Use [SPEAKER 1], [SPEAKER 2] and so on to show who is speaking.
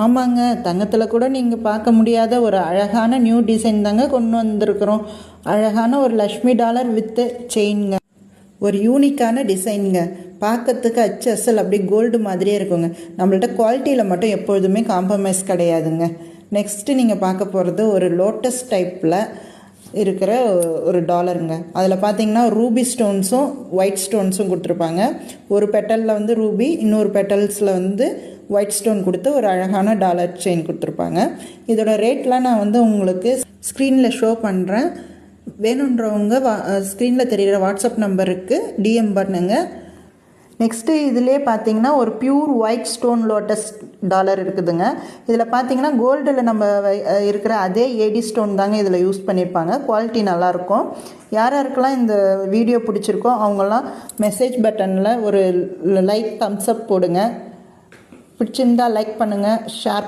[SPEAKER 1] ஆமாங்க, தங்கத்தில் கூட நீங்கள் பார்க்க முடியாத ஒரு அழகான நியூ டிசைன் தாங்க கொண்டு வந்திருக்கிறோம். அழகான ஒரு லக்ஷ்மி டாலர் வித்து செயின்ங்க. ஒரு யூனிக்கான டிசைனுங்க. பார்க்கறதுக்கு அச்சல் அப்படி கோல்டு மாதிரியே இருக்குங்க. நம்மள்ட்ட குவாலிட்டியில் மட்டும் எப்பொழுதுமே காம்ப்ரமைஸ் கிடையாதுங்க. நெக்ஸ்ட்டு நீங்கள் பார்க்க போகிறது ஒரு லோட்டஸ் டைப்பில் இருக்கிற ஒரு டாலருங்க. அதில் பார்த்தீங்கன்னா ரூபி ஸ்டோன்ஸும் ஒயிட் ஸ்டோன்ஸும் கொடுத்துருப்பாங்க. ஒரு பெட்டலில் வந்து ரூபி, இன்னொரு பெட்டல்ஸில் வந்து ஒயிட் ஸ்டோன் கொடுத்து ஒரு அழகான டாலர் செயின் கொடுத்துருப்பாங்க. இதோட ரேட்லாம் நான் வந்து உங்களுக்கு ஸ்க்ரீனில் ஷோ பண்ணுறேன். வேணுன்றவங்க ஸ்க்ரீனில் தெரிகிற வாட்ஸ்அப் நம்பருக்கு டிஎம் பண்ணுங்க. நெக்ஸ்ட்டு இதிலே பார்த்தீங்கன்னா ஒரு pure white stone lotus dollar இருக்குதுங்க. இதில் பார்த்தீங்கன்னா கோல்டில் நம்ம இருக்கிற அதே ஏடி ஸ்டோன் தாங்க இதில் யூஸ் பண்ணியிருப்பாங்க. குவாலிட்டி நல்லாயிருக்கும். யாருக்கெல்லாம் இந்த வீடியோ பிடிச்சிருக்கோ அவங்கெல்லாம் மெசேஜ் பட்டனில் ஒரு லைக் தம்ஸ் அப் போடுங்க. பிடிச்சிருந்தால் லைக் பண்ணுங்கள், ஷேர்